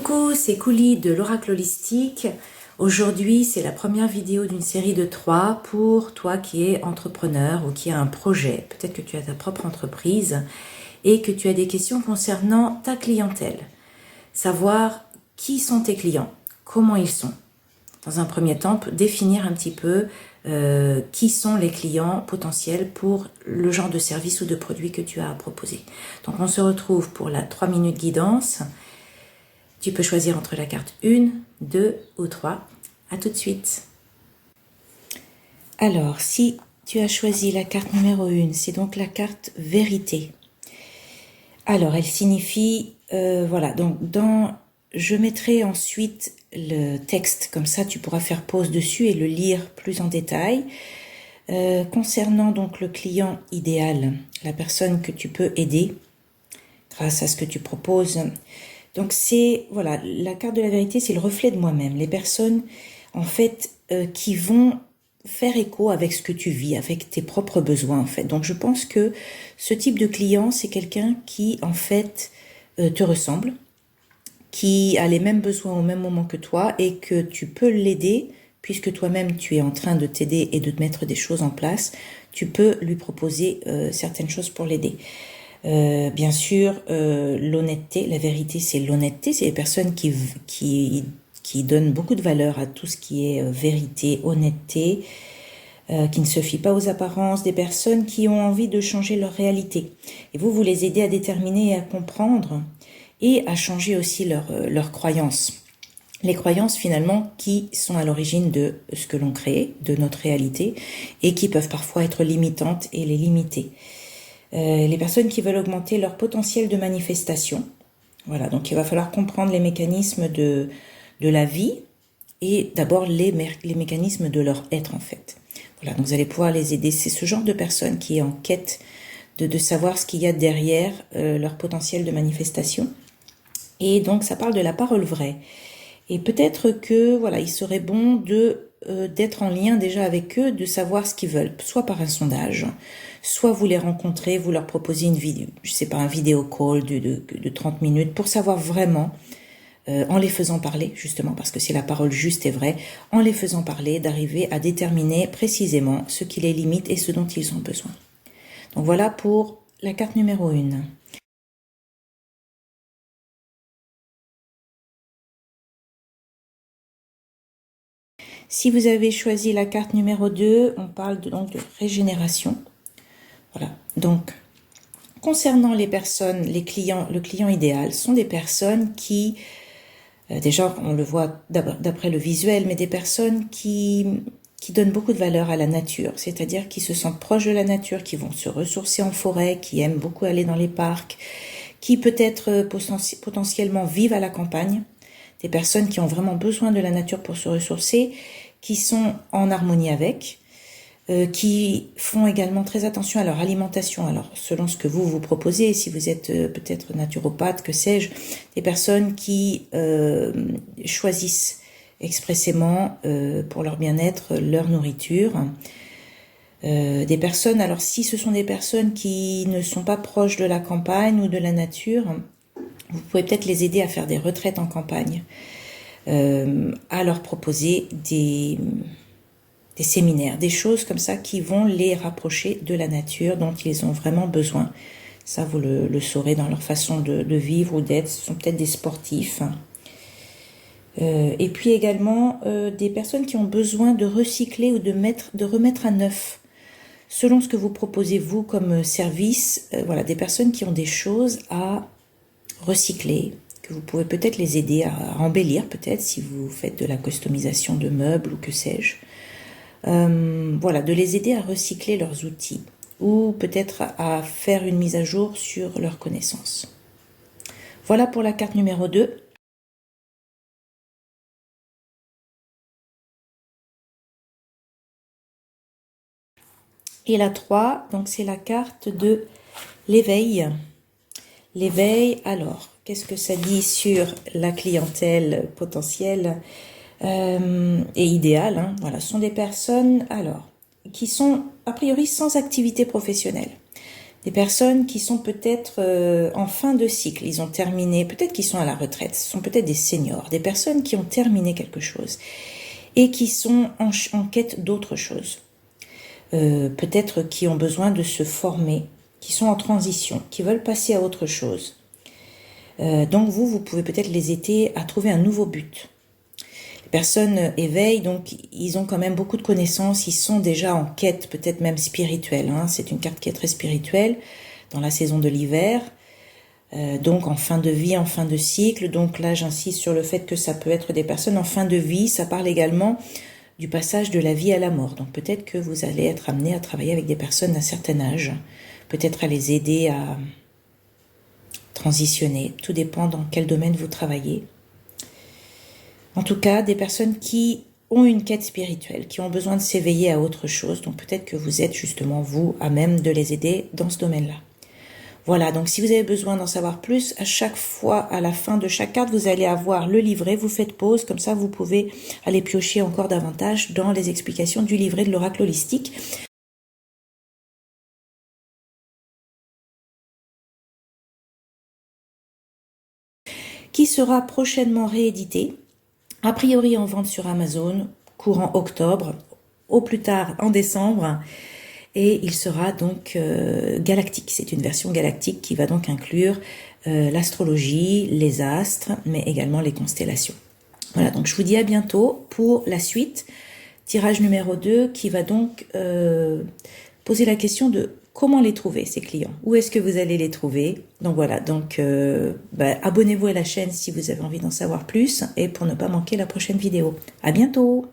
Coucou, c'est Couli de l'Oracle Holistique. Aujourd'hui, c'est la première vidéo d'une série de 3 pour toi qui es entrepreneur ou qui a un projet. Peut-être que tu as ta propre entreprise et que tu as des questions concernant ta clientèle. Savoir qui sont tes clients, comment ils sont. Dans un premier temps, définir un petit peu qui sont les clients potentiels pour le genre de service ou de produit que tu as à proposer. Donc on se retrouve pour la 3 minutes guidance. Tu peux choisir entre la carte 1, 2 ou 3. À tout de suite. Alors, si tu as choisi la carte numéro 1, c'est donc la carte vérité. Alors, elle signifie, voilà, donc je mettrai ensuite le texte, comme ça tu pourras faire pause dessus et le lire plus en détail. Concernant donc le client idéal, la personne que tu peux aider grâce à ce que tu proposes. Donc c'est, voilà, la carte de la vérité, c'est le reflet de moi-même. Les personnes, en fait, qui vont faire écho avec ce que tu vis, avec tes propres besoins, en fait. Donc je pense que ce type de client, c'est quelqu'un qui, en fait, te ressemble, qui a les mêmes besoins au même moment que toi et que tu peux l'aider, puisque toi-même tu es en train de t'aider et de te mettre des choses en place, tu peux lui proposer certaines choses pour l'aider. Bien sûr, l'honnêteté, la vérité, c'est l'honnêteté. C'est les personnes qui donnent beaucoup de valeur à tout ce qui est vérité, honnêteté, qui ne se fient pas aux apparences, des personnes qui ont envie de changer leur réalité. Et vous les aidez à déterminer et à comprendre et à changer aussi leurs croyances. Les croyances finalement qui sont à l'origine de ce que l'on crée, de notre réalité, et qui peuvent parfois être limitantes et les limiter. Les personnes qui veulent augmenter leur potentiel de manifestation. Voilà, donc il va falloir comprendre les mécanismes de la vie et d'abord les mécanismes de leur être en fait. Voilà, donc vous allez pouvoir les aider. C'est ce genre de personne qui est en quête de savoir ce qu'il y a derrière leur potentiel de manifestation. Et donc ça parle de la parole vraie. Et peut-être que voilà, il serait bon d'être en lien déjà avec eux, de savoir ce qu'ils veulent, soit par un sondage, soit vous les rencontrez, vous leur proposez une vidéo, je sais pas, un vidéo call de 30 minutes pour savoir vraiment, en les faisant parler, justement, parce que c'est la parole juste et vraie, en les faisant parler, d'arriver à déterminer précisément ce qui les limite et ce dont ils ont besoin. Donc voilà pour la carte numéro 1. Si vous avez choisi la carte numéro 2, on parle donc de régénération. Voilà. Donc, concernant les personnes, les clients, le client idéal sont des personnes qui, déjà on le voit d'après le visuel, mais des personnes qui donnent beaucoup de valeur à la nature, c'est-à-dire qui se sentent proches de la nature, qui vont se ressourcer en forêt, qui aiment beaucoup aller dans les parcs, qui peut-être potentiellement vivent à la campagne, des personnes qui ont vraiment besoin de la nature pour se ressourcer, qui sont en harmonie avec, qui font également très attention à leur alimentation, alors selon ce que vous proposez, si vous êtes peut-être naturopathe, que sais-je, des personnes qui choisissent expressément pour leur bien-être leur nourriture, des personnes, alors si ce sont des personnes qui ne sont pas proches de la campagne ou de la nature, vous pouvez peut-être les aider à faire des retraites en campagne, à leur proposer des séminaires, des choses comme ça qui vont les rapprocher de la nature dont ils ont vraiment besoin. Ça, vous le saurez dans leur façon de vivre ou d'être. Ce sont peut-être des sportifs. Et puis également des personnes qui ont besoin de recycler ou de remettre à neuf. Selon ce que vous proposez vous comme service, voilà, des personnes qui ont des choses à recycler, que vous pouvez peut-être les aider à embellir, peut-être si vous faites de la customisation de meubles ou que sais-je. Voilà, de les aider à recycler leurs outils ou peut-être à faire une mise à jour sur leurs connaissances. Voilà pour la carte numéro 2. Et la 3, donc c'est la carte de l'éveil. L'éveil, alors, qu'est-ce que ça dit sur la clientèle potentielle et idéale, hein, voilà, ce sont des personnes, alors, qui sont a priori sans activité professionnelle, Des personnes qui sont peut-être en fin de cycle, ils ont terminé, peut-être qu'ils sont à la retraite, ce sont peut-être des seniors, des personnes qui ont terminé quelque chose et qui sont en quête d'autre chose. Peut-être qui ont besoin de se former, qui sont en transition, qui veulent passer à autre chose. Donc vous pouvez peut-être les aider à trouver un nouveau but. Les personnes éveillent, donc ils ont quand même beaucoup de connaissances, ils sont déjà en quête, peut-être même spirituelle. Hein. C'est une carte qui est très spirituelle dans la saison de l'hiver. Donc en fin de vie, en fin de cycle. Donc là, j'insiste sur le fait que ça peut être des personnes en fin de vie. Ça parle également du passage de la vie à la mort. Donc peut-être que vous allez être amené à travailler avec des personnes d'un certain âge, peut-être à les aider à transitionner. Tout dépend dans quel domaine vous travaillez. En tout cas, des personnes qui ont une quête spirituelle, qui ont besoin de s'éveiller à autre chose. Donc peut-être que vous êtes justement vous à même de les aider dans ce domaine-là. Voilà, donc si vous avez besoin d'en savoir plus, à chaque fois, à la fin de chaque carte, vous allez avoir le livret, vous faites pause, comme ça vous pouvez aller piocher encore davantage dans les explications du livret de l'oracle holistique. Qui sera prochainement réédité, a priori en vente sur Amazon, courant octobre, au plus tard en décembre. Et il sera donc galactique. C'est une version galactique qui va donc inclure l'astrologie, les astres, mais également les constellations. Voilà, donc je vous dis à bientôt pour la suite. Tirage numéro 2 qui va donc poser la question de comment les trouver, ces clients. Où est-ce que vous allez les trouver? Donc voilà, donc abonnez-vous à la chaîne si vous avez envie d'en savoir plus et pour ne pas manquer la prochaine vidéo. À bientôt!